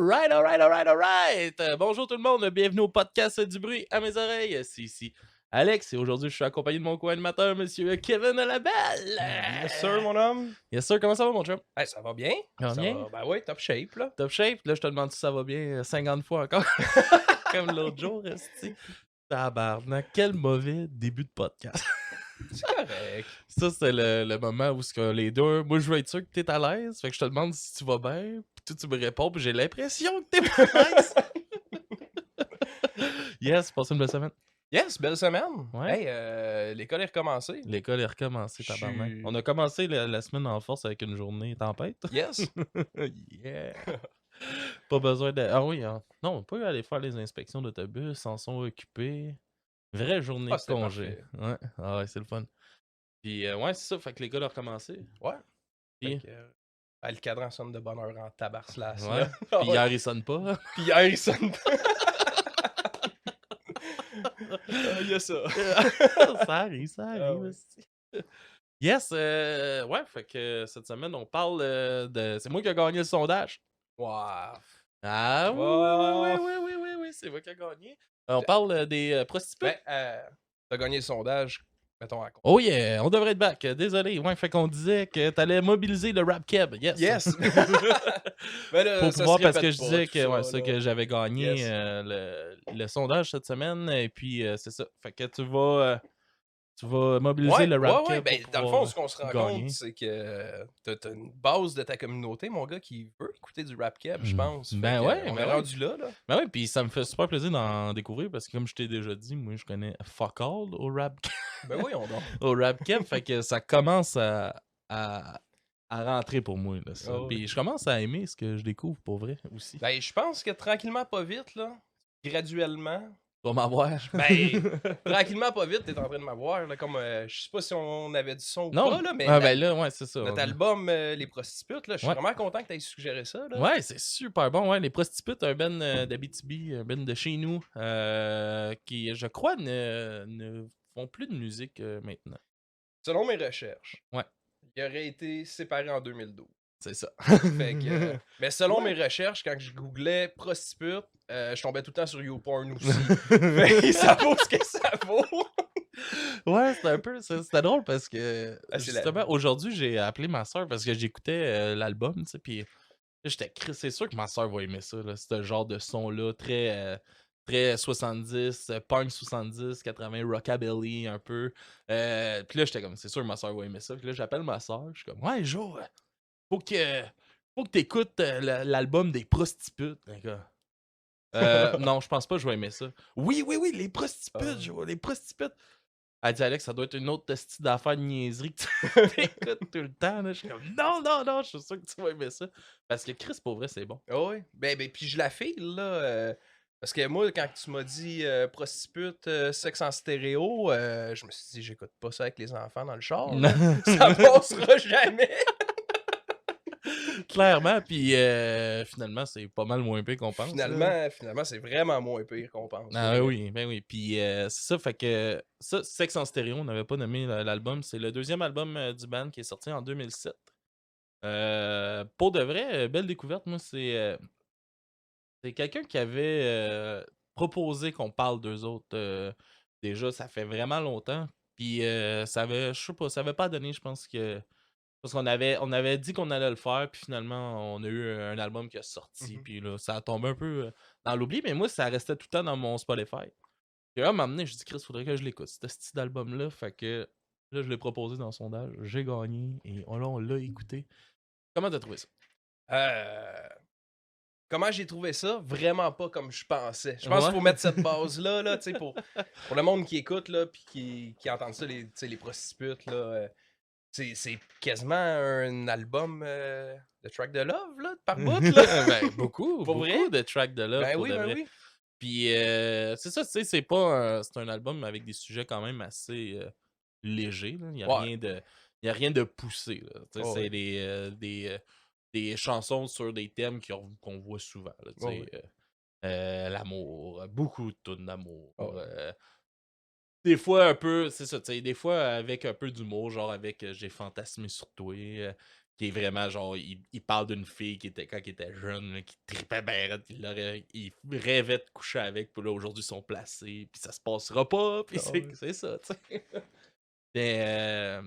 Alright! Bonjour tout le monde, bienvenue au podcast du bruit à mes oreilles. C'est ici Alex et aujourd'hui je suis accompagné de mon co-animateur, monsieur Kevin Labelle. Yes sir, mon homme. Yes sir, comment ça va mon chum? Hey, ça va bien? Ça va bien? Ben oui, top shape, là. Top shape? Là je te demande si ça va bien 50 fois encore. Comme l'autre jour, esti. Tabarnak, quel mauvais début de podcast. C'est correct. Ça, c'est le moment où les deux... Moi, je veux être sûr que t'es à l'aise. Fait que je te demande si tu vas bien. Puis toi, tu me réponds. Puis j'ai l'impression que t'es pas à l'aise. Yes, passe une belle semaine. Yes, belle semaine. Ouais. Hey, l'école est recommencée. L'école est recommencée, tabarnak. On a commencé la semaine en force avec une journée tempête. Yes. Yeah. Pas besoin de... Ah oui, hein. Non, on peut aller faire les inspections d'autobus. S'en sont occupés. Vraie journée de congé. Parfait. Ouais. Ah ouais, c'est le fun. Puis ouais, c'est ça. Fait que l'école a recommencé. Ouais. Puis... le cadran sonne de bonne heure en tabarslasse. Ouais. Puis hier, il sonne pas. Puis hier, il sonne pas. Il y a ça. Ça arrive. Ah ouais. Yes, ouais, fait que cette semaine, on parle de... C'est moi qui ai gagné le sondage. Wow. Ah oui, c'est moi qui ai gagné. On parle des prostituées. Ben, t'as gagné le sondage, mettons à compte. Oh yeah, on devrait être back. Désolé, ouais, fait qu'on disait que t'allais mobiliser le rap keb. Yes. Yes. Ben là, pour ça pouvoir, se parce que répète je pas, disais tout que, ça, ouais, ça, là. que j'avais gagné Yes. le sondage cette semaine. Et puis, c'est ça. Fait que tu vas mobiliser le rap keb. Ben, pour dans le pouvoir, fond, ce qu'on se rend gagner. compte, c'est que t'as une base de ta communauté, mon gars, qui veut écouter du rap keb, je pense. Ben Fait que, ouais, on ben est ouais. rendu là. Ben oui, puis ça me fait super plaisir d'en découvrir parce que comme je t'ai déjà dit, moi je connais fuck all au rap Ben oui, on dort. au rap keb, fait que ça commence à rentrer pour moi là, ça. Ah oui. Puis je commence à aimer ce que je découvre pour vrai aussi. Ben, je pense que tranquillement, pas vite, là, graduellement, Tu vas m'avoir. ben, tranquillement, pas vite, t'es en train de m'avoir, là, comme, je sais pas si on avait du son ou Non, pas, là, mais ben là, ouais, c'est ça. notre album, Les Prostituées, là, je suis Ouais. vraiment content que t'aies suggéré ça, là. Ouais, c'est super bon. Ouais, les Prostituées, un ben d'Abitibi, un ben de chez nous, qui, je crois, ne font plus de musique maintenant. Selon mes recherches, Ouais. il aurait été séparé en 2012. C'est ça. Fait que, mais selon mes recherches, quand je googlais prostitute, je tombais tout le temps sur YouPorn aussi. Fait que ça vaut ce que ça vaut. Ouais, c'était un peu... C'était drôle parce que, Ah, c'est justement, aujourd'hui, j'ai appelé ma soeur parce que j'écoutais l'album, tu sais, puis j'étais... C'est sûr que ma soeur va aimer ça, là, ce genre de son-là, très 70, punk 70, 80, rockabilly, un peu. Puis là, j'étais comme, c'est sûr que ma soeur va aimer ça. Puis là, j'appelle ma soeur, je suis comme, ouais, Jo, faut que t'écoutes l'album des Prostitutes, les gars. Non, je pense pas que je vais aimer ça. Oui, les prostitutes, Jo, les prostitutes. Elle dit, Alex, ça doit être une autre style d'affaires de niaiserie que tu écoutes tout le temps. Là. Je suis comme, non, je suis sûr que tu vas aimer ça. Parce que Chris, pour vrai, c'est bon. Ah oui. Ben, puis je la file, là. Parce que moi, quand tu m'as dit prostitute, sexe en stéréo, je me suis dit, j'écoute pas ça avec les enfants dans le char. Là. Ça passera jamais. Clairement, puis finalement, c'est pas mal moins pire qu'on pense. Finalement, c'est vraiment moins pire qu'on pense. Ah oui, ben oui. Puis c'est ça, fait que ça, Sex en stéréo, on n'avait pas nommé l'album. C'est le deuxième album du band qui est sorti en 2007. Pour de vrai, belle découverte. Moi, c'est quelqu'un qui avait proposé qu'on parle d'eux autres. Déjà, ça fait vraiment longtemps. Puis ça avait, je sais pas, ça avait pas donné, je pense que. Parce qu'on avait dit qu'on allait le faire, puis finalement, on a eu un album qui a sorti, puis là, ça a tombé un peu dans l'oubli, mais moi, ça restait tout le temps dans mon Spotify. Puis là, à un moment donné, je dis, Chris, faudrait que je l'écoute, ce style d'album-là, fait que là, je l'ai proposé dans le sondage, j'ai gagné, et on l'a écouté. Comment t'as trouvé ça? Comment j'ai trouvé ça? Vraiment pas comme je pensais. Je pense qu'il faut mettre cette base-là, là, pour le monde qui écoute, là, puis qui entend ça, les prostitutes, là. C'est quasiment un album de track de love, là, par bout, là. Ben, beaucoup vrai? de tracks de love, Ben pour oui, de ben vrai. oui. Puis c'est ça, tu sais, c'est pas c'est un album avec des sujets quand même assez légers, là. Il y a rien de poussé, là. Tu sais, Oh, c'est des chansons sur des thèmes qu'on voit souvent, là, tu sais. Oh, L'amour, beaucoup de tunes d'amour. Oh. des fois un peu, c'est ça, tu sais, des fois avec un peu d'humour, genre avec J'ai fantasmé sur toi, qui est vraiment genre, il parle d'une fille qui était, quand il était jeune, là, qui tripait bien raide, il rêvait de coucher avec, puis là aujourd'hui ils sont placés, puis ça se passera pas, puis c'est ça, tu sais. Mais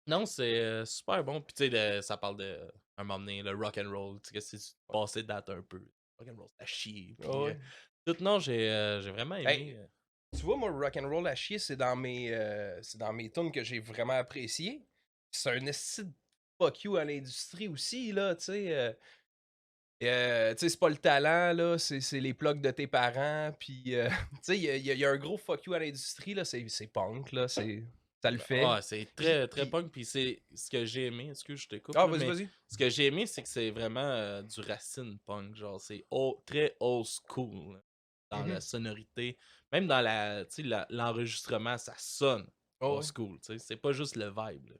non, c'est super bon, puis tu sais, ça parle de, un moment donné, le rock'n'roll, tu sais, c'est passé de date un peu. Rock'n'roll, c'est à chier, puis tout, non, j'ai vraiment aimé. Tu vois, moi, rock'n'roll à chier, c'est dans mes tunes que j'ai vraiment apprécié. C'est un esti de fuck you à l'industrie aussi, là, tu sais. Tu sais, c'est pas le talent, là, c'est les plugs de tes parents, puis, tu sais, il y a un gros fuck you à l'industrie, là, c'est punk, là, ça le fait. Ah, c'est très, très punk, puis c'est ce que j'ai aimé, excuse, je te coupe. Ah, vas-y. Ce que j'ai aimé, c'est que c'est vraiment du racine punk, genre, c'est très old school, là, dans la sonorité. Même dans l'enregistrement, ça sonne old school, tu sais, c'est pas juste le vibe, là.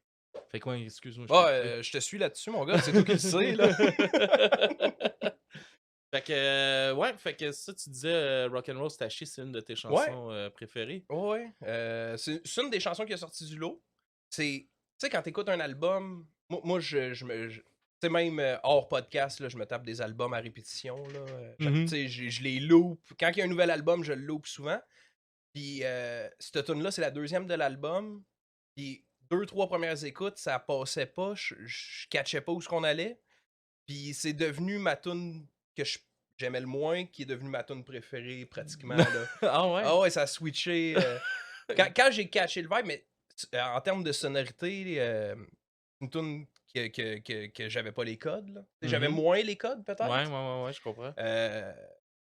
Fait quoi, excuse-moi. Je te suis là-dessus, mon gars, c'est toi qui le sais, là. Fait que, ouais, fait que ça, tu disais Rock'n'Roll Staché, c'est une de tes chansons préférées. Ouais, c'est une des chansons qui est sortie du lot. Tu sais, quand t'écoutes un album, moi tu sais, même hors podcast, là, je me tape des albums à répétition, là. Tu sais, je les loupe. Quand il y a un nouvel album, je le loupe souvent. Puis, cette tune-là, c'est la deuxième de l'album. Puis, 2-3 premières écoutes, ça passait pas. Je catchais pas où ce qu'on allait. Puis, c'est devenu ma tune que j'aimais le moins, qui est devenue ma tune préférée, pratiquement, là. Ah ouais? Ah ouais, ça a switché. Quand j'ai catché le vibe, mais en termes de sonorité, une tune que j'avais pas les codes, là. J'avais moins les codes, peut-être. Ouais, je comprends.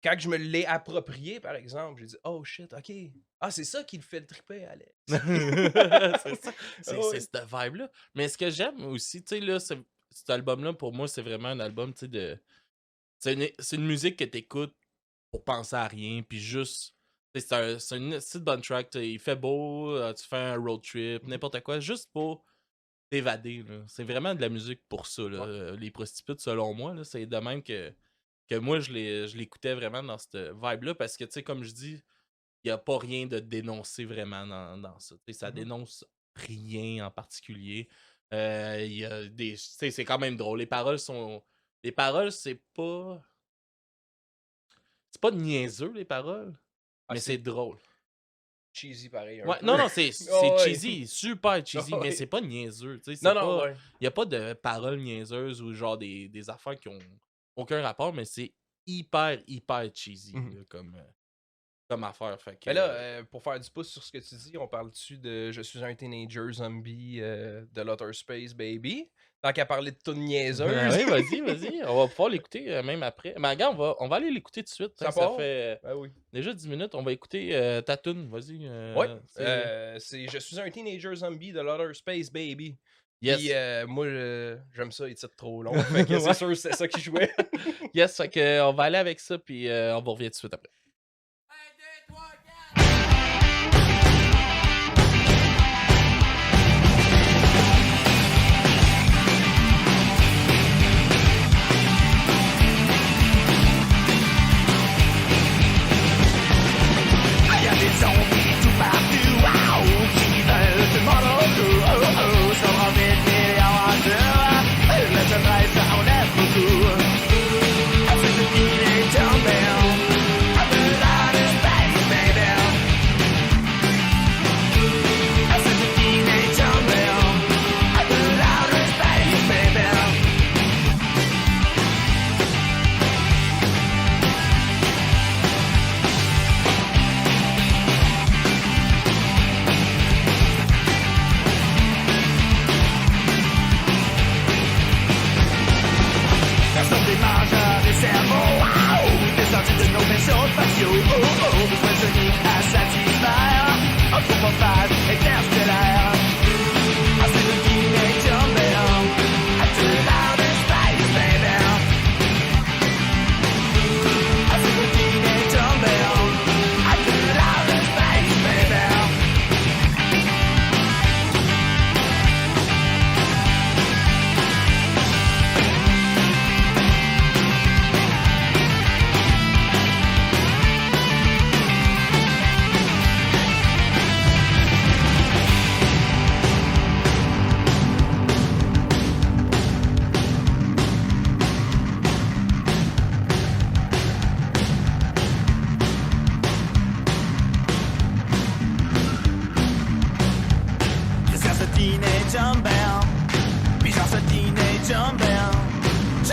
Quand je me l'ai approprié, par exemple, j'ai dit « Oh shit, ok. Ah, c'est ça qui le fait le triper, Alex. » C'est ça. C'est cette vibe-là. Mais ce que j'aime aussi, tu sais, là, cet album-là, pour moi, c'est vraiment un album, tu sais, de... C'est une musique que t'écoutes pour penser à rien, puis juste... C'est une bonne track, il fait beau, tu fais un road trip, n'importe quoi, juste pour t'évader, là. C'est vraiment de la musique pour ça, là. Les prostitutes, selon moi, là, c'est de même que moi, je l'écoutais vraiment dans cette vibe-là, parce que, tu sais, comme je dis, il n'y a pas rien de dénoncé vraiment dans ça. Ça dénonce rien en particulier. Il y a des... C'est quand même drôle. Les paroles, c'est pas... C'est pas niaiseux, les paroles, mais c'est drôle. Cheesy, pareil. Ouais, non, c'est cheesy, super cheesy, mais c'est pas niaiseux. Il n'y a pas de paroles niaiseuses ou genre des affaires qui ont aucun rapport, mais c'est hyper cheesy là, comme affaire. Fait que, mais là, pour faire du pouce sur ce que tu dis, on parle-tu de Je suis un teenager zombie de Outer Space Baby? Tant qu'à parler de tunes niaiseuses. Oui, vas-y. On va pouvoir l'écouter même après. Mais regarde, on va aller l'écouter tout de suite. Ça fait déjà 10 minutes. On va écouter ta tune. Vas-y. C'est Je suis un teenager zombie de Outer Space Baby. Yes. Puis moi, j'aime ça, il titre trop long. Fait que c'est sûr, c'est ça qui jouait. Yes, fait que, on va aller avec ça, puis on va revenir tout de suite après.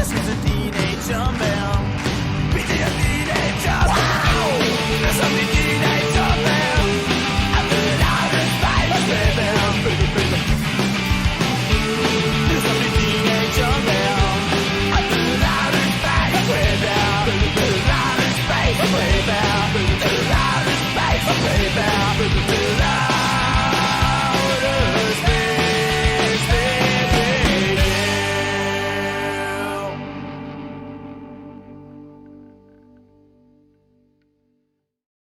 just was a teenager man. Pity a teenager man. Just a teenager man. I'm the loudest fight, baby. Just a teenager man. I'm the loudest fight, baby. The loudest fight, baby. The loudest fight, baby. The loudest fight, baby.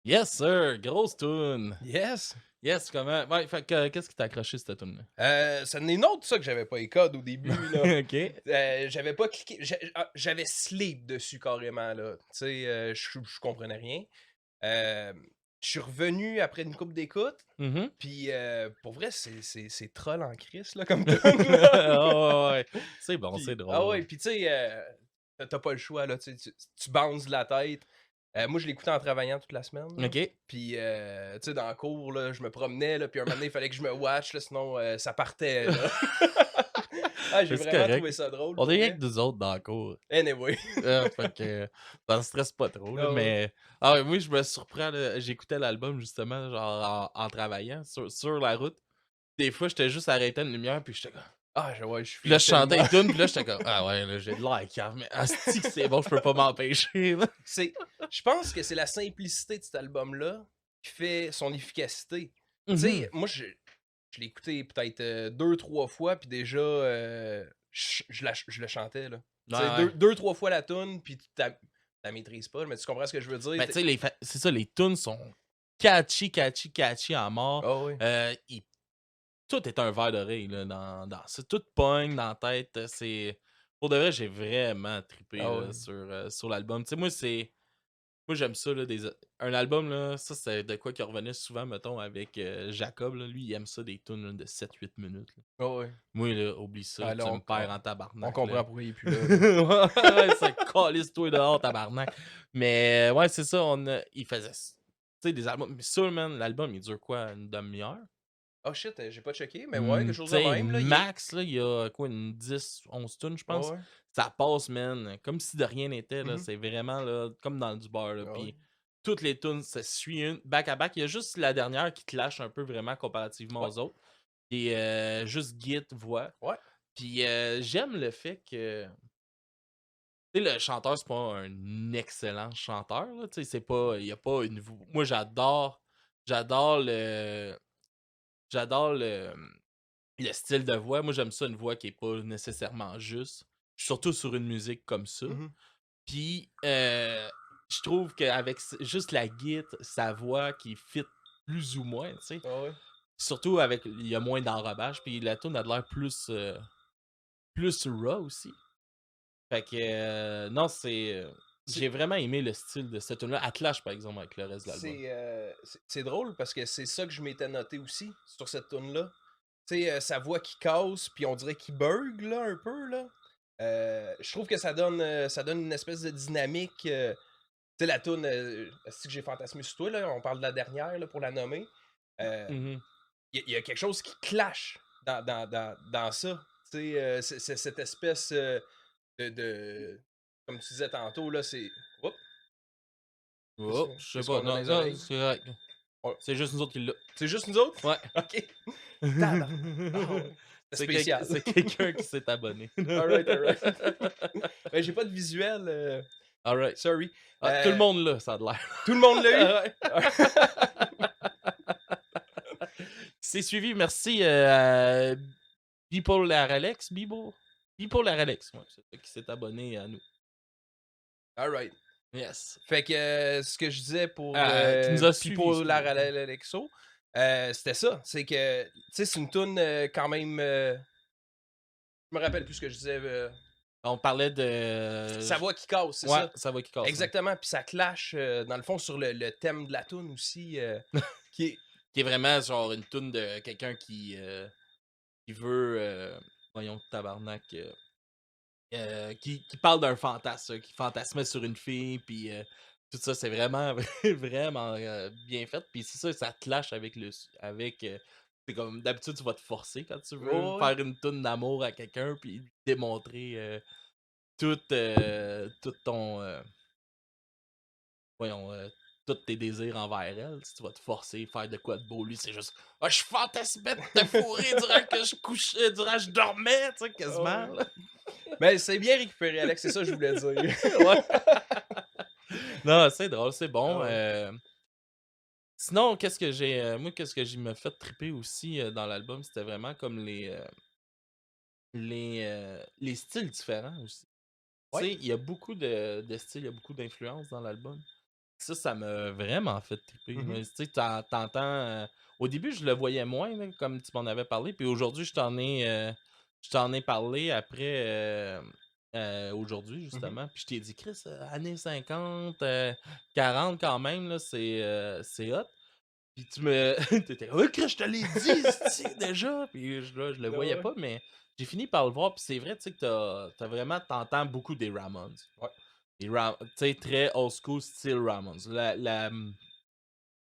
Yes, sir! Grosse tune! Yes. Yes, comment? Ouais, fait que, qu'est-ce qui t'a accroché cette tune-là? Ça n'est une autre, ça, que j'avais pas les codes au début, là. Ok. J'avais pas cliqué. J'avais sleep dessus carrément, là. Tu sais, je comprenais rien. Je suis revenu après une couple d'écoutes. Mhm. Puis pour vrai, c'est troll en crise, là, comme tune, là. Ah ouais. C'est bon, Puis- c'est drôle. Ah ouais, puis tu sais, t'as pas le choix, là. Tu bounces de la tête. Moi, je l'écoutais en travaillant toute la semaine. là. Ok. Puis, tu sais, dans le cours, là, je me promenais, là, puis un moment donné, il fallait que je me watch, là, sinon ça partait. Là. Ah, j'ai C'est vraiment correct. trouvé ça drôle. On pour est rien vrai. que nous autres dans le cours. Anyway. Fait que ça ne stresse pas trop. Là, Ah ouais. mais ah ouais, moi, je me surprends. Là, j'écoutais l'album justement genre en travaillant sur la route. Des fois, j'étais juste arrêté une lumière, puis j'étais comme. Ah, ouais, je suis Puis là, je chantais une tune, puis là, j'étais comme. Ah ouais, là, j'ai de l'air cave, mais asti que c'est bon, je peux pas m'empêcher. Là. Je pense que c'est la simplicité de cet album-là qui fait son efficacité. Tu Mhm. sais, moi, je l'ai écouté peut-être 2-3 fois, puis déjà, je le chantais, là. Tu sais, Ouais. 2-3 fois la tune, puis tu la maîtrises pas, mais tu comprends ce que je veux dire? Ben, tu sais, c'est ça, les tunes sont catchy à mort. Ah oui. Tout est un verre d'oreille là, c'est tout pogne dans la tête. Pour de vrai, j'ai vraiment trippé Ah là, ouais. sur l'album. Tu sais, moi j'aime ça là, un album là, ça c'est de quoi qui revenait souvent mettons avec Jacob là. Lui il aime ça des tunes là, de 7-8 minutes. Là. Ah ouais. Moi là, oublie ça, Ah, là, tu on- me perds en tabarnak. On comprend là. pourquoi il est plus là. Ouais, ça calisse-toi dehors, tabarnak. Mais ouais, c'est ça, il faisait. Tu sais, des albums. Mais ça, man, l'album, il dure quoi, une demi-heure? Oh shit, j'ai pas checké, mais ouais, quelque chose Tu de sais, même. Là, max, là, il y a quoi, une 10-11 tunes, je pense. Ouais, ouais. Ça passe, man, comme si de rien n'était, là. Mhm. C'est vraiment, là, comme dans du bar, là. Ah Puis ouais. toutes les tunes, ça suit une back à back. Il y a juste la dernière qui te lâche un peu vraiment comparativement Ouais. aux autres. Et juste Git, voix. Ouais. Puis j'aime le fait que. Tu sais, le chanteur, c'est pas un excellent chanteur, là. Tu sais, c'est pas. Il y a pas une. Moi, J'adore le. J'adore le style de voix. Moi, j'aime ça, une voix qui est pas nécessairement juste. Surtout sur une musique comme ça. Mhm. Puis, je trouve qu'avec juste la guitare, sa voix qui fit plus ou moins, tu sais. Ah ouais. Surtout avec. Il y a moins d'enrobage. Puis la tune a de l'air plus raw aussi. Fait que, non, j'ai vraiment aimé le style de cette tune-là. Elle clash, par exemple, avec le reste de l'album. C'est drôle parce que c'est ça que je m'étais noté aussi sur cette tune-là. Tu sais, sa voix qui casse, puis on dirait qu'il bug, là, un peu, là. Je trouve que ça donne une espèce de dynamique. Tu sais, la tune, c'est que j'ai fantasmé sur toi, là, on parle de la dernière, là, pour la nommer. Mhm. Il y a quelque chose qui clash dans ça. Tu sais, c'est cette espèce comme tu disais tantôt, là, c'est. Oups, Oh, qu'est-ce je sais qu'est-ce pas. qu'on a dans Non, les non, oreilles? c'est correct. Ouais. C'est juste nous autres qui l'a. C'est juste nous autres? Ouais. Ok. Tabarnak. C'est spécial. C'est quelqu'un qui s'est abonné. Alright. Ben, j'ai pas de visuel. Alright. Sorry. Tout le monde là, ça a de l'air. Tout le monde l'a eu? C'est suivi, merci à Bipolaire Alex. Bipolaire Alex, ouais, c'est ça qui s'est abonné à nous. Alright. Yes. Fait que ce que je disais pour qui nous a suivis, People excuse-moi. Alexo, c'était ça. C'est que, tu sais, c'est une toune quand même. Je me rappelle plus ce que je disais. On parlait de. Sa voix qui casse, c'est Ouais, ça. sa voix qui casse. Exactement. Puis ça clash, dans le fond, sur le thème de la toune aussi. Qui est. Qui est vraiment genre une toune de quelqu'un qui veut. Voyons, tabarnak. Qui parle d'un fantasme, qui fantasmait sur une fille, puis tout ça, c'est vraiment, vraiment bien fait. Puis c'est ça, ça clash avec c'est comme d'habitude, tu vas te forcer quand tu veux Ouais. faire une toune d'amour à quelqu'un, puis démontrer tout ton... voyons... tous tes désirs envers elle, si tu vas te forcer à faire de quoi de beau, lui, c'est juste « Ah, je fantasmais de te fourrer durant que je couchais, durant que je dormais, tu sais, quasiment. » là. Ben, c'est bien récupéré, Alex, c'est ça que je voulais dire. Ouais. Non, c'est drôle, c'est bon. Ah Sinon, qu'est-ce que j'ai... moi, qu'est-ce que j'ai me fait triper aussi dans l'album, c'était vraiment comme les styles différents aussi. Tu sais, il y a beaucoup de styles, il y a beaucoup d'influences dans l'album. Ça m'a vraiment fait triper. Mhm. Tu sais, t'entends... au début, je le voyais moins, là, comme tu m'en avais parlé. Puis aujourd'hui, je t'en ai parlé après... aujourd'hui, justement. Puis je t'ai dit, Chris, années 50, 40 quand même, là, c'est hot. Puis tu me... T'étais, oh, Chris, je te l'ai dit, c'est déjà. Puis là, je le voyais Ouais. pas, mais j'ai fini par le voir. Puis c'est vrai, tu sais, que t'entends beaucoup des Ramones. Ouais. Tu sais, très old school style Ramones. Je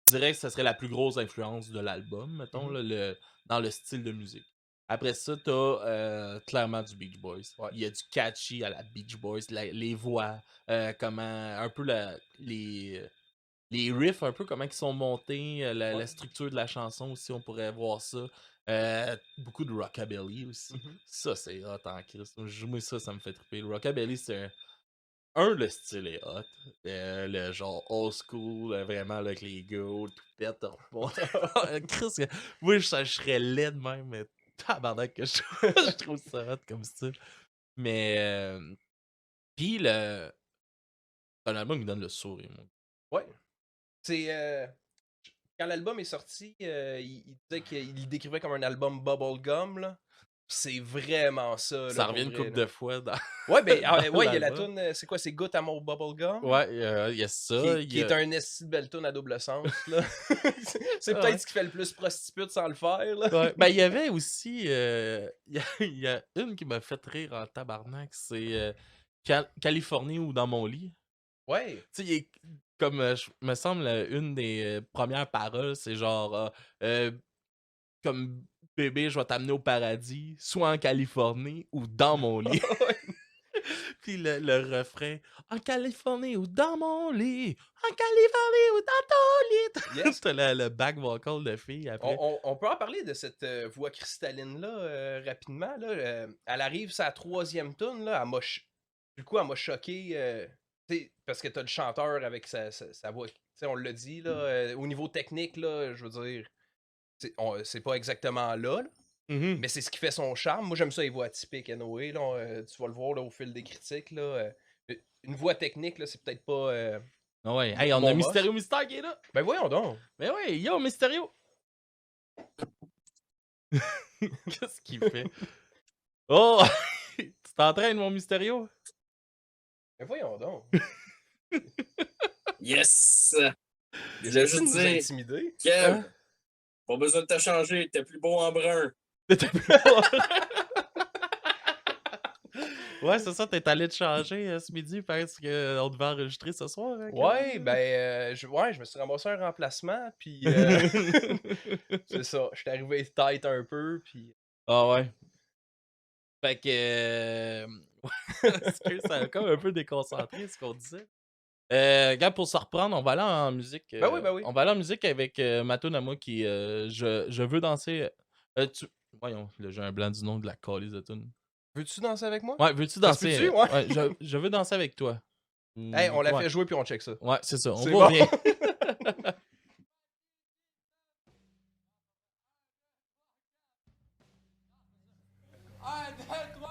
dirais que ce serait la plus grosse influence de l'album, mettons, là, dans le style de musique. Après ça, t'as clairement du Beach Boys. Ouais. Il y a du catchy à la Beach Boys, les voix, comment, un peu les riffs, un peu comment ils sont montés, la structure de la chanson aussi, on pourrait voir ça. Beaucoup de rockabilly aussi. Ça, c'est hot en Christ. Moi, ça me fait triper. Le rockabilly, c'est le style est hot. Le genre old school, vraiment, là, avec les gars, tout pète, Chris, moi, je serais laid de même, mais tabarnak que je trouve ça hot comme style. Mais, pis c'est un album qui donne le sourire, moi. Ouais. C'est... quand l'album est sorti, il disait qu'il le décrivait comme un album bubblegum, là. C'est vraiment ça. Ça revient une couple de fois dans... Ouais, ben, ouais, il y a la l'album. toune, c'est quoi, c'est Goutte à mon bubblegum? Ouais, il y a ça. Qui est un esti de belle toune à double sens, là. C'est peut-être ce qui fait le plus prostitute sans le faire, là. Ouais. Ben, il y avait aussi... il y a une qui m'a fait rire en tabarnak, c'est Californie ou Dans mon lit. Ouais. Tu sais, comme, me semble, une des premières paroles, c'est genre... comme bébé, je vais t'amener au paradis, soit en Californie ou dans mon lit. Puis le refrain, en Californie ou dans mon lit, en Californie ou dans ton lit. Yes. T'as le back vocal de fille après. On peut en parler de cette voix cristalline-là rapidement. Là. Elle arrive sa 3e toune, là. Du coup, elle m'a choqué. Parce que t'as le chanteur avec sa voix. On l'a dit, là. Au niveau technique, là, je veux dire, c'est pas exactement là. Mais c'est ce qui fait son charme. Moi, j'aime ça, les voix atypiques, anyway. Là, tu vas le voir là, au fil des critiques. Là, une voix technique, là, c'est peut-être pas... ouais. Hey, on a Mysterio Mystère qui est là. Ben voyons donc. Ben ouais, yo, Mysterio. Qu'est-ce qu'il fait? Oh! Tu t'entraînes, mon Mysterio? Ben voyons donc. Yes! Je J'aime voulais juste nous dire, intimider. Kev, pas besoin de te changer, t'es plus beau en brun. Ouais, c'est ça, t'es allé te changer ce midi parce qu'on devait enregistrer ce soir. Hein, Ouais, ben, je me suis remboursé un remplacement, puis c'est ça, je suis arrivé tight un peu, puis... Ah ouais. Fait que... ça a comme un peu déconcentré ce qu'on disait. Regarde, pour se reprendre, on va aller en musique. Ben oui. On va aller en musique avec ma tune à moi qui je veux danser. Voyons, là, j'ai un blanc du nom de la calice de tune. Veux-tu danser avec moi? Ouais, veux-tu Ça se danser? peut-tu? Ouais. Je veux danser avec toi. Hey, on l'a Ouais. fait jouer puis on check ça. Ouais, c'est ça. On C'est va bon. bien. Thank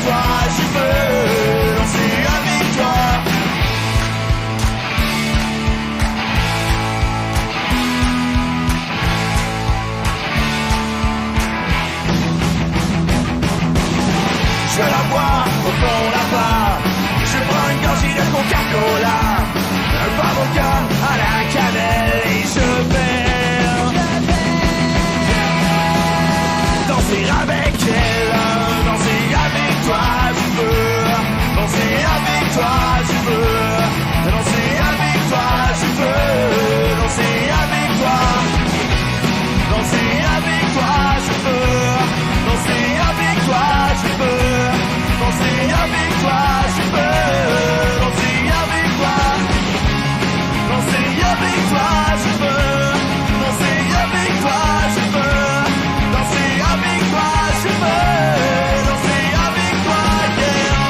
toi, je veux danser avec toi. Je veux la boire au fond de la barre. Je prends une gorgée de Coca-Cola, un vodka à la cannelle et je vais danser avec elle, danser avec toi, je veux danser avec toi, je veux danser avec toi, je veux danser avec toi, danser avec toi, je veux danser avec toi, je veux danser avec toi, je veux danser avec toi, danser avec toi, je veux danser avec toi, je veux danser avec toi, je veux danser avec toi, yeah,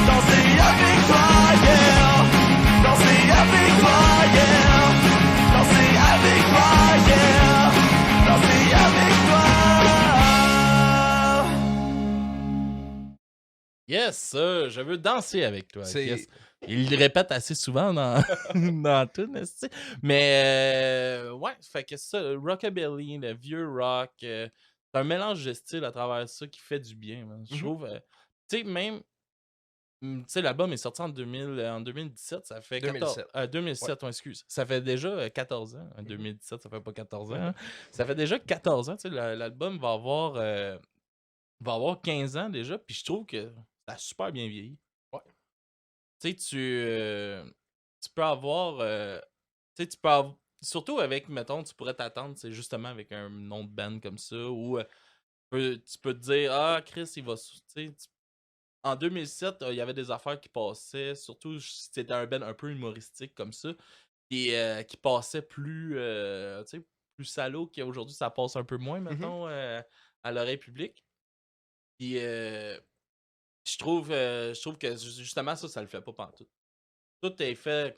danser avec toi, yeah, danser avec toi, yeah, danser avec toi, yeah, danser avec toi. Yes, ça, je veux danser avec toi. C'est- Yes. Il le répète assez souvent dans, dans tout, n'est-ce que? Mais ouais, fait que ça, le rockabilly, le vieux rock, c'est un mélange de styles à travers ça qui fait du bien, man. Je trouve, tu sais, même, tu sais, l'album est sorti en 2017, ça fait 14... 2007. 2007, ouais, excuse. Ça fait déjà 14 ans. En 2017, ça fait pas 14 ans. Hein. Ça fait déjà 14 ans, tu sais, l'album va avoir 15 ans déjà, puis je trouve que ça a super bien vieilli. Ouais. Tu sais, tu peux avoir. Tu sais, tu peux avoir. Surtout avec, mettons, tu pourrais t'attendre, c'est justement avec un nom de band comme ça, où tu peux te dire, ah, Chris, il va. Tu sais, en 2007, il y avait des affaires qui passaient, surtout si c'était un band un peu humoristique comme ça, et qui passait plus. Tu sais, plus salaud qu'aujourd'hui, ça passe un peu moins, mettons, à l'oreille publique. Puis je trouve que justement ça le fait pas pantoute. Tout est fait.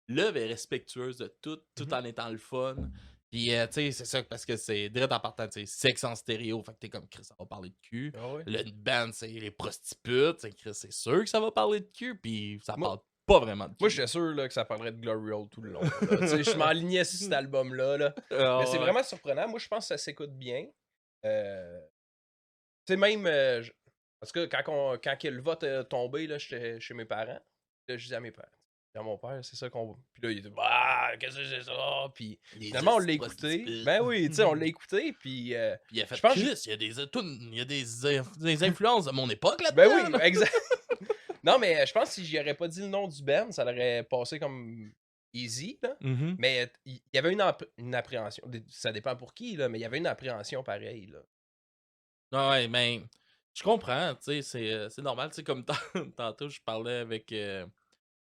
L'œuvre est respectueuse de tout en étant le fun. Puis tu sais, c'est ça parce que c'est direct en partant, tu sais, sexe en stéréo. Fait que t'es comme Chris, ça va parler de cul. Ah ouais. Le band, c'est les prostitutes. C'est Chris, c'est sûr que ça va parler de cul. Puis ça Moi- parle pas vraiment de cul. Moi, j'étais sûr là, que ça parlerait de Glory Hole tout le long. là. Tu sais, je m'enlignais sur cet album-là. Là. Ah, Mais c'est ouais. vraiment surprenant. Moi, je pense que ça s'écoute bien. Tu sais, même. Parce que quand le vote est tombé, là, j'étais chez mes parents. Là, je disais à mes parents. À mon père, c'est ça qu'on. Puis là, il était. Ah, qu'est-ce que c'est ça? Puis finalement, on l'a écouté. Ben oui, tu sais, on l'a écouté. Puis. Puis il a fait je pense Chris, il y a des influences de mon époque là-dedans. Ben oui, exact. Non, mais je pense que si j'y aurais pas dit le nom du band, ça l'aurait passé comme easy. Là. Mhm. Mais il y avait une appréhension. Ça dépend pour qui, là, mais il y avait une appréhension pareille. Là. Ouais, mais je comprends, tu sais, c'est normal, tu sais, comme tantôt, je parlais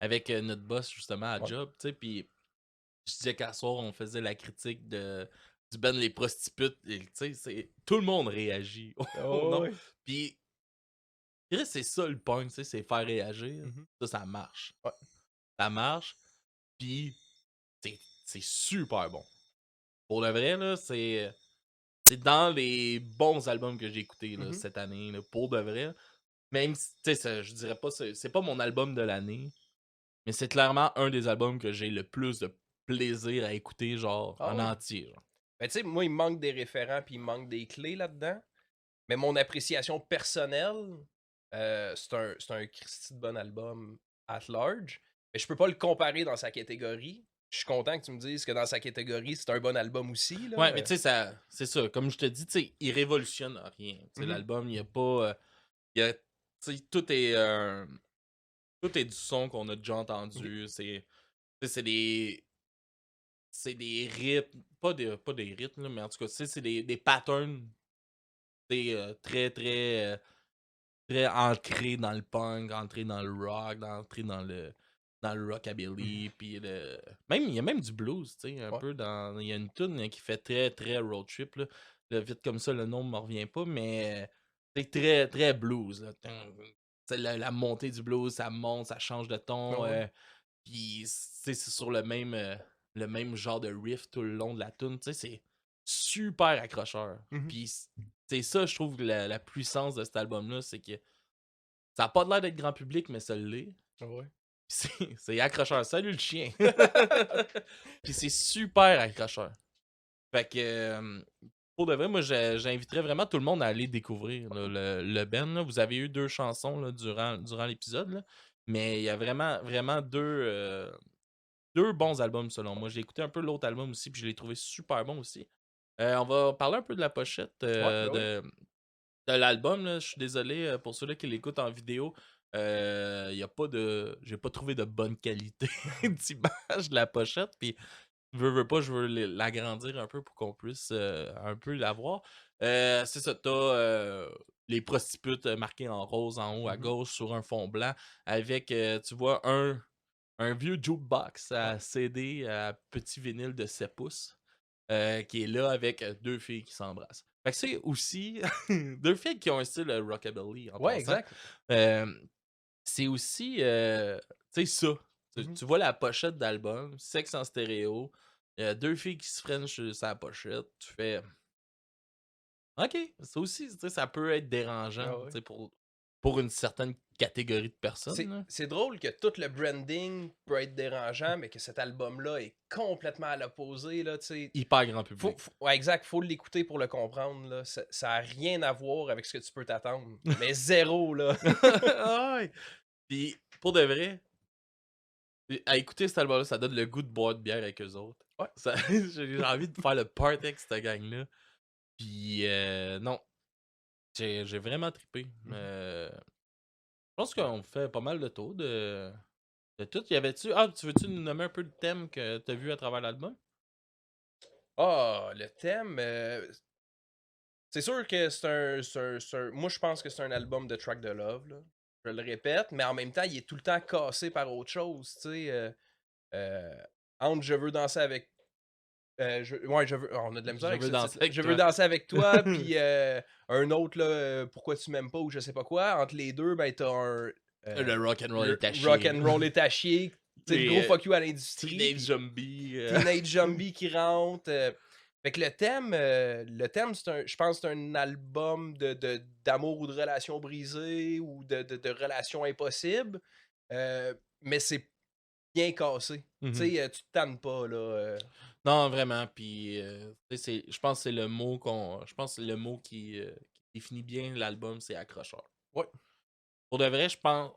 avec notre boss, justement, à Ouais. job, tu sais, puis je disais qu'à soir, on faisait la critique du band Les Prostitutes, et tu sais, tout le monde réagit. Oh, non. ouais. Puis, je dirais, c'est ça le point, tu sais, c'est faire réagir. Mhm. Ça marche. Ouais. Ça marche, puis c'est super bon. Pour le vrai, là, c'est dans les bons albums que j'ai écoutés là, Mhm. cette année, là, pour de vrai. Même si, tu sais, je dirais pas, c'est pas mon album de l'année, mais c'est clairement un des albums que j'ai le plus de plaisir à écouter, genre, Ah en ouais? entier. Genre. Ben, tu sais, moi, il me manque des référents puis il me manque des clés là-dedans. Mais mon appréciation personnelle, c'est un Christy de bon album at large. Mais je peux pas le comparer dans sa catégorie. Je suis content que tu me dises que dans sa catégorie, c'est un bon album aussi. Là. Ouais, mais tu sais, c'est ça. Comme je te dis, tu sais, il révolutionne rien. Tu sais, Mhm. l'album, il n'y a pas. Tu sais, tout est du son qu'on a déjà entendu. C'est des. C'est des rythmes. Pas des rythmes, là, mais en tout cas, tu sais, c'est des patterns. Très, très. Très ancrés dans le punk, ancrés dans le rock, ancrés dans le rockabilly, puis il y a même du blues, tu sais, un Ouais. peu dans... Il y a une tune qui fait très, très road trip, là. Là, vite comme ça, le nom ne me revient pas, mais c'est très, très blues, là. C'est la montée du blues, ça monte, ça change de ton, Ouais. puis c'est sur le même genre de riff tout le long de la tune, tu sais, super accrocheur. Mhm. Puis c'est ça, je trouve, la puissance de cet album-là, c'est que ça a pas l'air d'être grand public, mais ça l'est. Ouais. C'est accrocheur. Salut le chien! Puis c'est super accrocheur. Fait que, pour de vrai, moi, j'inviterais vraiment tout le monde à aller découvrir là, le band. Là. Vous avez eu 2 chansons là, durant l'épisode, là, mais il y a vraiment 2 bons albums selon moi. J'ai écouté un peu l'autre album aussi, puis je l'ai trouvé super bon aussi. On va parler un peu de la pochette Ouais. de l'album. Là. Je suis désolé pour ceux-là qui l'écoutent en vidéo. Y a pas de. J'ai pas trouvé de bonne qualité d'image de la pochette. Puis veux pas, je veux l'agrandir un peu pour qu'on puisse un peu la voir. C'est ça, t'as les prostitutes marquées en rose en haut à gauche sur un fond blanc avec, tu vois, un vieux jukebox à CD à petit vinyle de 7 pouces qui est là avec 2 filles qui s'embrassent. Fait que c'est aussi 2 filles qui ont un style rockabilly en Ouais, passant. exact. C'est aussi, tu sais, ça. Tu vois la pochette d'album, sexe en stéréo, 2 filles qui se freinent sur la pochette, tu fais. Ok, ça aussi, tu sais, ça peut être dérangeant Ouais. tu sais, pour une certaine catégorie de personnes. C'est, là. c'est drôle que tout le branding peut être dérangeant, mais que cet album-là est complètement à l'opposé, là, tu sais. Hyper grand public. Ouais, exact, faut l'écouter pour le comprendre, là. Ça a rien à voir avec ce que tu peux t'attendre. Mais zéro, là. Ah ouais. Puis, pour de vrai, à écouter cet album-là, ça donne le goût de boire de bière avec eux autres. Ouais. J'ai envie de faire le party avec cette gang-là. Puis, non. J'ai vraiment trippé. Je pense qu'on fait pas mal de tour de tout. Y avait-tu. Ah, tu veux-tu nous nommer un peu le thème que t'as vu à travers l'album? Ah, le thème. C'est sûr que moi, je pense que c'est un album de track de love, là. Je le répète, mais en même temps, il est tout le temps cassé par autre chose, tu sais. Entre Je veux danser avec. Je veux. On a de la misère Je avec veux ce danser titre. avec Je toi. veux danser avec toi, puis un autre, là, Pourquoi tu m'aimes pas ou je sais pas quoi. Entre les deux, ben, t'as un. Le rock'n'roll est à chier. Rock'n'roll est à chier. Tu sais, le Et, gros fuck you à l'industrie. Teenage Zombie. Teenage Zombie qui rentre. Fait que le thème je pense que c'est un album d'amour ou de relations brisées ou de relations impossibles. Mais c'est bien cassé. Mhm. Tu sais, tu te tannes pas, là. Non, vraiment. Puis, je pense que c'est le mot je pense que le mot qui définit bien l'album, c'est accrocheur. Ouais. Pour de vrai, je pense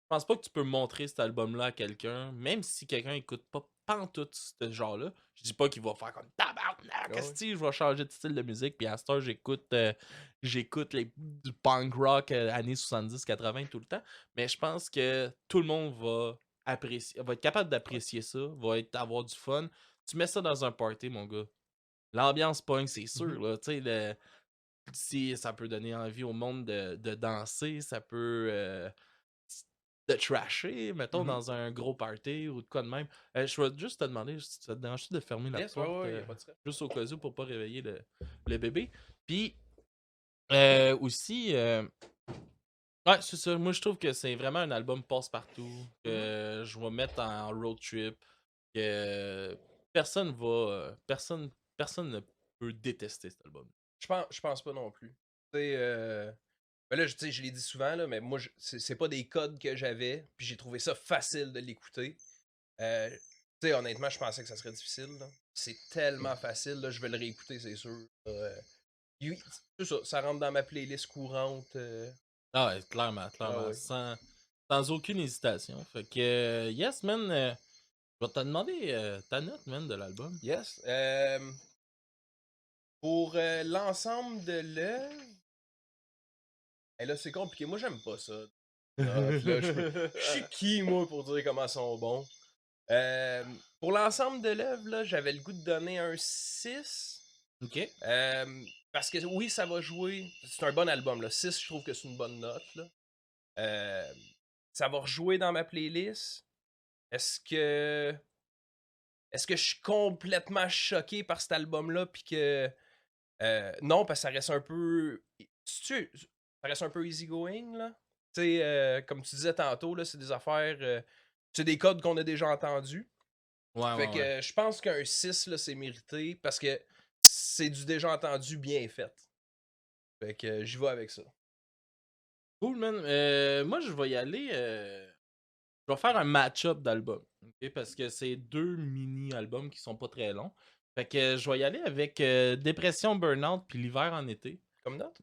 pas que tu peux montrer cet album-là à quelqu'un, même si quelqu'un écoute pas pantoute ce genre-là. Je dis pas qu'il va faire comme tabarnak, esti, je vais changer de style de musique. Puis à cette heure, j'écoute du punk rock années 70-80 tout le temps. Mais je pense que tout le monde va être capable d'apprécier ça, avoir du fun. Tu mets ça dans un party, mon gars. L'ambiance punk, c'est sûr, là. Tu sais, si ça peut donner envie au monde de danser, ça peut de trasher, mettons, dans un gros party ou de quoi de même. Je vais juste te demander, ça te dérange-tu de fermer la porte? Y a pas de stress. Juste au cas où pour pas réveiller le bébé. Puis, aussi, ouais, c'est ça. Moi, je trouve que c'est vraiment un album passe-partout. Que je vais mettre en road trip. Que personne ne peut détester cet album. Je pense pas non plus. Tu sais, ben là, tu sais, je l'ai dit souvent, là, mais moi, c'est pas des codes que j'avais, puis j'ai trouvé ça facile de l'écouter. Tu sais, honnêtement, je pensais que ça serait difficile, là. C'est tellement facile, là, je vais le réécouter, c'est sûr. C'est ça rentre dans ma playlist courante. Ah ouais, clairement. Ah ouais. Sans aucune hésitation. Fait que, yes, man, je vais te demander ta note, man, de l'album. Yes. Pour l'ensemble de l'œuvre. Et là, c'est compliqué. Moi, j'aime pas ça. Je suis qui, moi, pour dire comment ils sont bons? Pour l'ensemble de l'œuvre, là, j'avais le goût de donner un 6. Ok. Parce que oui, ça va jouer. C'est un bon album, là. 6, je trouve que c'est une bonne note, là. Ça va rejouer dans ma playlist. Est-ce que je suis complètement choqué par cet album-là? Puis que. Non, parce que ça reste un peu. Ça reste un peu easygoing, là. Tu sais, comme tu disais tantôt, là, c'est des affaires. C'est des codes qu'on a déjà entendus. Ouais, Fait que je pense qu'un 6, là, c'est mérité. Parce que c'est du déjà entendu bien fait. Fait que j'y vais avec ça. Cool, man. Moi, je vais y aller. Je vais faire un match-up d'albums. Ok, parce que c'est 2 mini-albums qui sont pas très longs. Fait que je vais y aller avec Dépression, Burnout puis L'hiver en été. Comme note?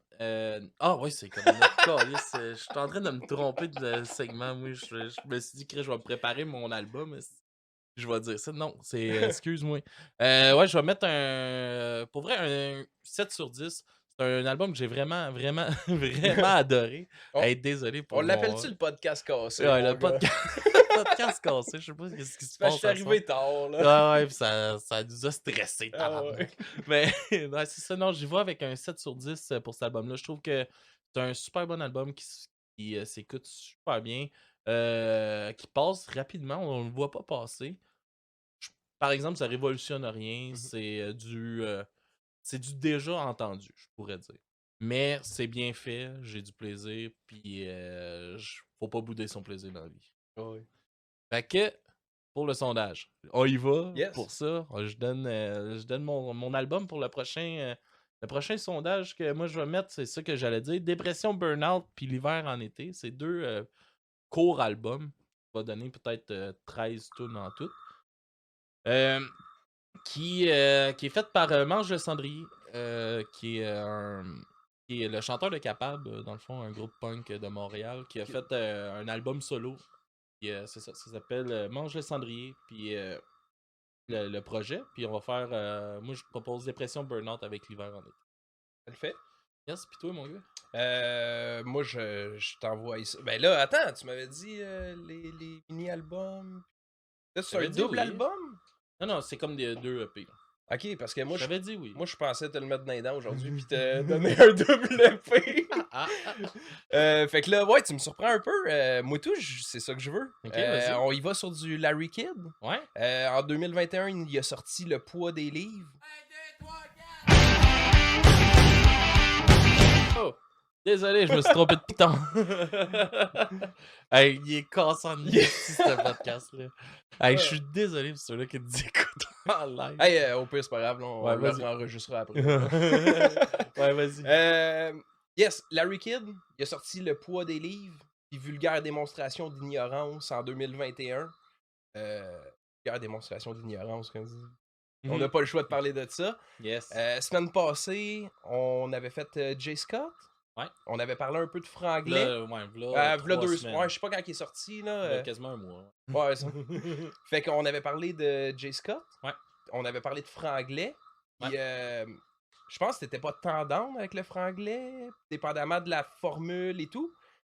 Ah ouais, c'est comme notre calice. Je suis en train de me tromper de segment. Oui, je me suis dit que je vais préparer mon album. Je vais dire ça. Non, c'est. Excuse-moi. Ouais, je vais mettre un. Pour vrai, un 7 sur 10. C'est un album que j'ai vraiment, vraiment, vraiment adoré. Oh. Hey, désolé pour On l'appelle-tu le podcast cassé? Ouais, mon le gars? podcast cassé. Je sais pas ce qui se Parce passe. que je suis arrivé tard, là. Ouais, ouais, puis ça nous a stressé. Ah ouais. Mais ouais, c'est ça, non, j'y vais avec un 7 sur 10 pour cet album-là. Je trouve que c'est un super bon album qui s'écoute super bien, qui passe rapidement, on ne le voit pas passer. Par exemple, ça révolutionne rien, c'est du déjà entendu, je pourrais dire. Mais c'est bien fait, j'ai du plaisir, puis faut pas bouder son plaisir dans la vie. Ouais. Fait que, pour le sondage, on y va Yes. pour ça. Je donne mon album pour le prochain sondage que moi je vais mettre, c'est ça que j'allais dire. Dépression, Burnout, puis L'hiver en été. C'est 2 courts albums. Ça va donner peut-être 13 tunes en tout. Qui est fait par Mange le Cendrier, qui est le chanteur de Capable, dans le fond, un groupe punk de Montréal, qui a fait un album solo. Puis, c'est ça s'appelle Mange le Cendrier, puis le projet. Puis on va faire, moi je propose Dépression Burnout avec L'hiver en été. Ça le fait? Yes, pis toi mon gars? Moi, je t'envoie ça. Ben là, attends, tu m'avais dit les mini-albums. Là, c'est un J'avais dit double oui. album? Non, c'est comme des 2 EP. Là. Ok, parce que moi, J'avais dit oui. moi, je pensais te le mettre dans les dents aujourd'hui puis te donner un double EP. Fait que là, ouais, tu me surprends un peu. Moi, tout, c'est ça que je veux. Ok, vas-y. On y va sur du Larry Kidd. Ouais. En 2021, il a sorti Le poids des livres. Oh! Désolé, je me suis trompé de piton. Hey, il est cassant de ce podcast-là. Hey, je suis désolé pour ceux-là qui nous écoutent en live. Hey, au pire, c'est pas grave, là, on Ouais, le vas-y. enregistrera après. Ouais, vas-y. Yes, Larry Kidd, il a sorti Le poids des livres, puis Vulgaire démonstration d'ignorance en 2021. Vulgaire démonstration d'ignorance, comme dit. On n'a pas le choix de parler de ça. Yes. Semaine passée, on avait fait Jay Scott. Ouais. On avait parlé un peu de franglais. Là, ouais, v'là 3 3 semaines. Ouais, je sais pas quand il est sorti. Là, V'là quasiment un mois. Ouais, ça. Fait qu'on avait parlé de Jay Scott. Ouais. On avait parlé de franglais. Puis Ouais. je pense que t'étais pas tant down avec le franglais, dépendamment de la formule et tout.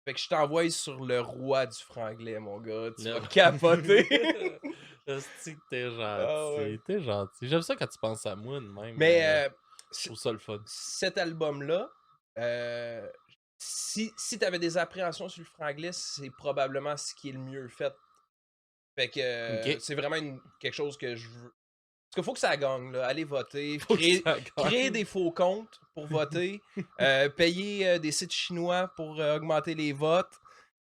Fait que je t'envoie sur le roi du franglais, mon gars. Tu vas capoter. Esti que t'es gentil. Ah ouais. T'es gentil. J'aime ça quand tu penses à moi de même. Mais je trouve ça le fun. cet album-là, si t'avais des appréhensions sur le franglais, c'est probablement ce qui est le mieux fait. Fait que Ok. c'est vraiment quelque chose que je veux. Parce qu'il faut que ça gagne, là. Allez voter. Faut que ça gagne. Créer des faux comptes pour voter. Payer des sites chinois pour augmenter les votes.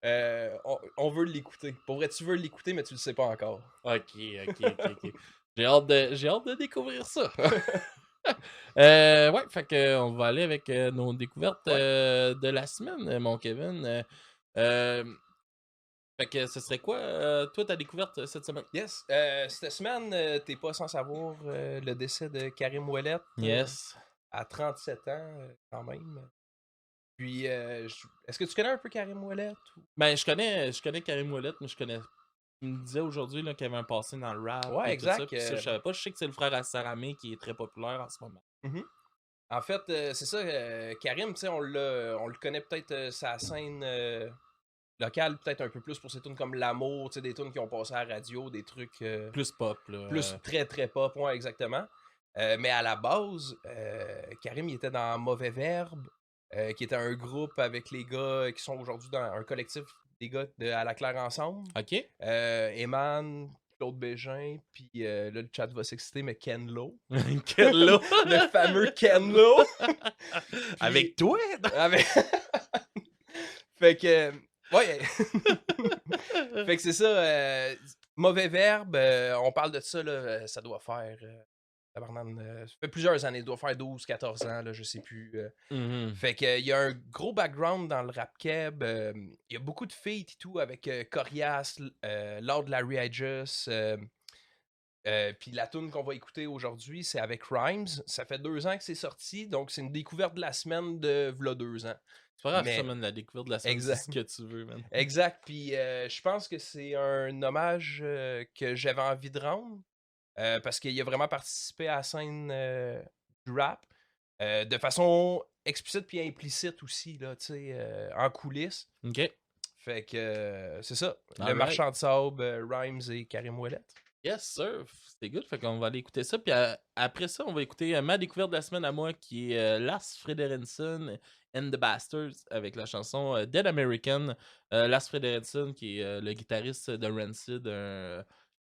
On veut l'écouter. Pour vrai, tu veux l'écouter, mais tu le sais pas encore. Ok. J'ai hâte de découvrir ça. Ouais, fait que on va aller avec nos découvertes de la semaine, mon Kevin. Fait que ce serait quoi, toi, ta découverte cette semaine? Yes. Cette semaine, t'es pas sans savoir le décès de Karim Ouellet. Yes. À 37 ans, quand même. Puis, est-ce que tu connais un peu Karim Ouellet? Ben, je connais Karim Ouellet, mais tu me disais aujourd'hui là, qu'il avait un passé dans le rap. Ouais, et exact. Tout ça, puis ça, je savais pas. Je sais que c'est le frère à Saramé qui est très populaire en ce moment. En fait, c'est ça, Karim, tu sais, on le connaît peut-être sa scène locale, peut-être un peu plus pour ses tunes comme L'amour, tu sais, des tunes qui ont passé à la radio, des trucs Plus pop, là. plus très très pop, ouais, exactement. Mais à la base, Karim, il était dans Mauvais Verbe, qui était un groupe avec les gars qui sont aujourd'hui dans un collectif des gars à la Claire ensemble. Ok. Eman, Claude Bégin, puis là, le chat va s'exciter, mais Ken Lo. Quel lot. Le fameux Ken Lo. Avec toi? Avec... fait que... Ouais. Fait que c'est ça. Mauvais Verbe, on parle de ça, là, ça doit faire Ça fait plusieurs années, il doit faire 12, 14 ans, là, je sais plus. Mhm. Fait qu'il y a un gros background dans le rap keb. Il y a beaucoup de feats et tout avec Corias, Lord Larry Aegis. Puis la tune qu'on va écouter aujourd'hui, c'est avec Rhymes. Ça fait 2 ans que c'est sorti, donc c'est une découverte de la semaine de v'là 2 ans. C'est pas grave, Mais- ça, man, la découverte de la scène, c'est Exact. ce que tu veux, man. Exact. Puis je pense que c'est un hommage que j'avais envie de rendre parce qu'il a vraiment participé à la scène du rap de façon explicite puis implicite aussi, là, tu sais, en coulisses. OK. Fait que c'est ça. Le Alright. Marchand de sable, Rhymes et Karim Ouellet. Yes, sir. C'est good. Fait qu'on va aller écouter ça. Puis après ça, on va écouter ma découverte de la semaine à moi qui est Lars Frederiksen and the Bastards avec la chanson Dead American. Lars Frederiksen qui est le guitariste de Rancid,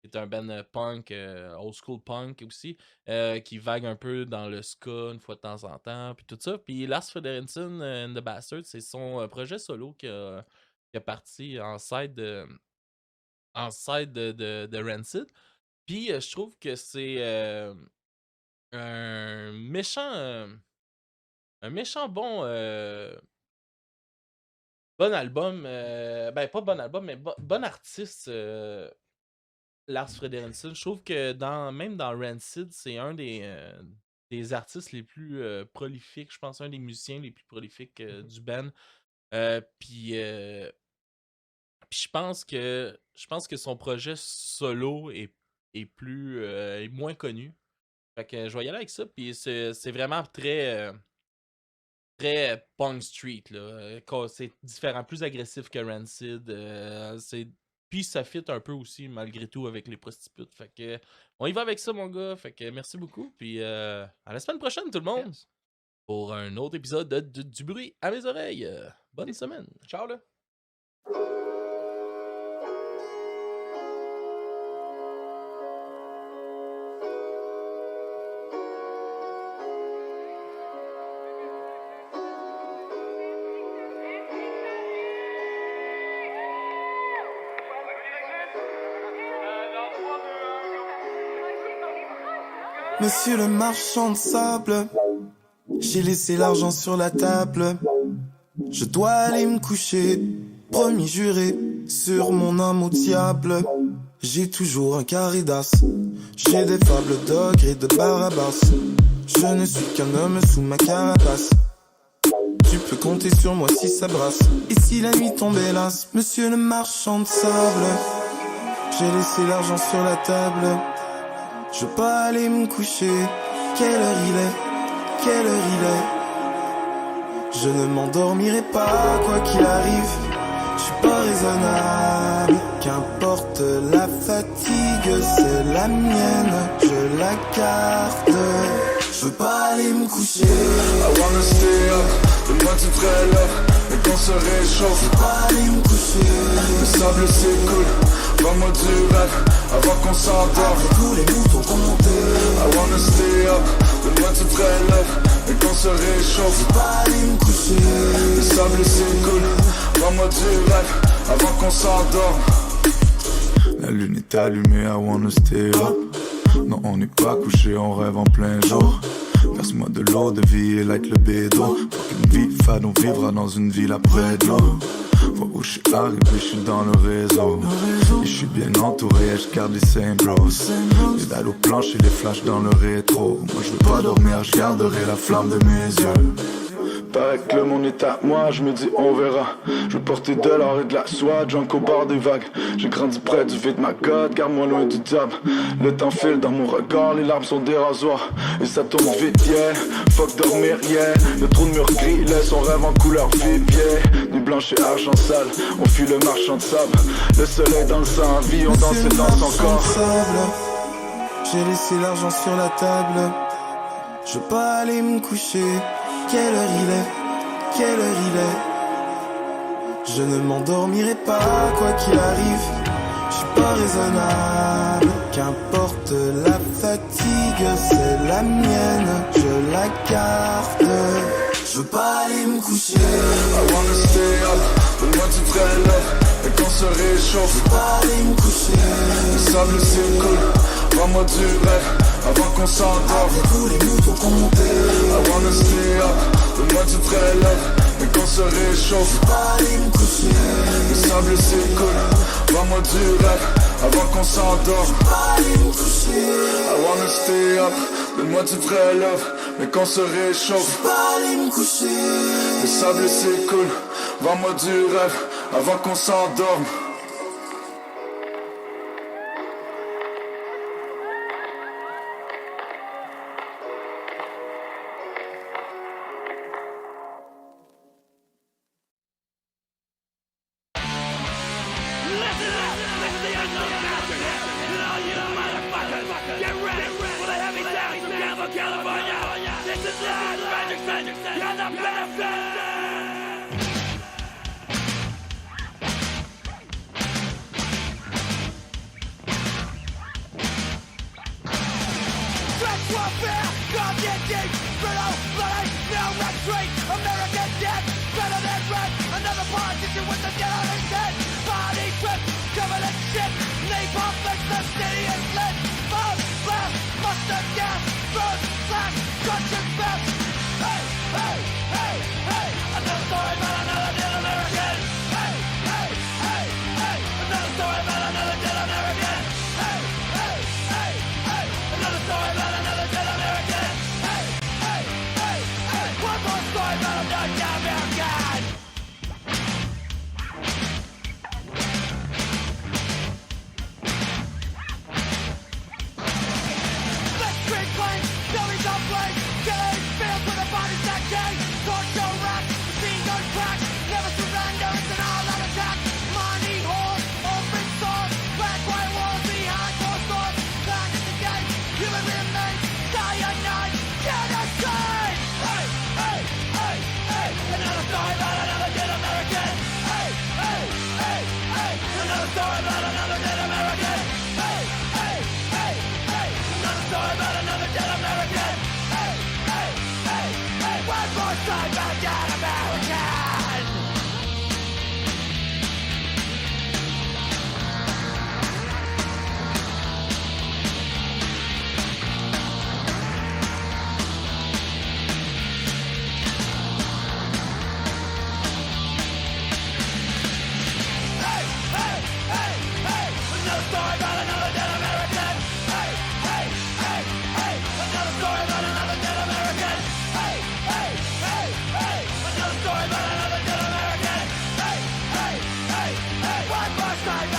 qui est un band punk, old school punk aussi, qui vague un peu dans le ska une fois de temps en temps, puis tout ça. Puis Lars Frederiksen and the Bastards, c'est son projet solo qui a parti en side de Rancid. Puis je trouve que c'est un méchant bon album. Ben, pas bon album, mais bon artiste, Lars Frederiksen. Je trouve que même dans Rancid, c'est un des artistes les plus prolifiques. Je pense un des musiciens les plus prolifiques du band. Puis je pense que son projet solo est moins connu. Fait que je vais y aller avec ça. Puis c'est vraiment très punk street, là. C'est différent, plus agressif que Rancid. Puis ça fit un peu aussi, malgré tout, avec les prostituées. Fait que on y va avec ça, mon gars. Fait que merci beaucoup. Puis à la semaine prochaine, tout le monde. Yes. Pour un autre épisode de Du bruit à mes oreilles. Bonne semaine. Ciao, là. Monsieur le marchand de sable, j'ai laissé l'argent sur la table. Je dois aller me coucher, promis juré, sur mon âme au diable. J'ai toujours un carré d'as, j'ai des fables d'ogre et de Barabbas. Je ne suis qu'un homme sous ma carapace. Tu peux compter sur moi si ça brasse. Et si la nuit tombe hélas, monsieur le marchand de sable, j'ai laissé l'argent sur la table. Je veux pas aller me coucher. Quelle heure il est? Quelle heure il est? Je ne m'endormirai pas quoi qu'il arrive. Je suis pas raisonnable. Qu'importe la fatigue, c'est la mienne. Je la garde. Je veux pas aller me coucher. I wanna stay up, le mois du vrai love, mais qu'on se réchauffe. Je veux pas aller me coucher. Le sable c'est cool, vends-moi du rêve, avant qu'on s'endorme. Après tous les moutons qu'on montait. I wanna stay up, le mois du vrai love, mais qu'on se réchauffe. Je veux pas aller me coucher. Le sable c'est cool, vends-moi du rêve, avant qu'on s'endorme. La lune est allumée, I wanna stay up. Non, on n'est pas couché, on rêve en plein jour. Verse-moi de l'eau de vie et like le bédo. Pour qu'une vie fade, on vivra dans une ville après de l'eau. Vois où je suis arrivé, je suis dans le réseau. Et je suis bien entouré, et je garde les same bros. Les dalles aux planches et les flashs dans le rétro. Moi je veux pas dormir, je garderai la flamme de mes yeux. Paraît que le monde est à moi, je me dis on verra. Je veux porter de l'or et de la soie, junk au bord des vagues. J'ai grandi près du vide, ma god, garde-moi loin du diable. Le temps file dans mon regard, les larmes sont des rasoirs. Et ça tourne vite, yeah, fuck dormir, yeah. Y'a trop de murs gris, laisse on rêve en couleur vive, yeah. Nuit blanche et argent sale, on fuit le marchand de sable. Le soleil dans le sang, vie, on danse et danse encore. J'ai laissé l'argent sur la table. Je veux pas aller me coucher. Quelle heure il est? Quelle heure il est? Je ne m'endormirai pas quoi qu'il arrive. Je suis pas raisonnable. Qu'importe la fatigue, c'est la mienne. Je la garde. Je veux pas aller me coucher. I wanna stay up, le mois du vrai love, et qu'on se réchauffe. Je veux pas aller me coucher. Le sable c'est cool, vends-moi du rêve, avant qu'on s'endorme. Après tous les moutons comptés, I wanna stay up, donne-moi du vrai love, mais qu'on se réchauffe. pas aller me coucher. Le sable c'est cool, vends-moi du rêve, avant qu'on s'endorme. Pas aller me coucher. I wanna stay up, donne-moi du vrai love, mais qu'on se réchauffe. Pas aller me coucher. Le sable c'est cool, vends-moi du rêve, avant qu'on s'endorme. One more time.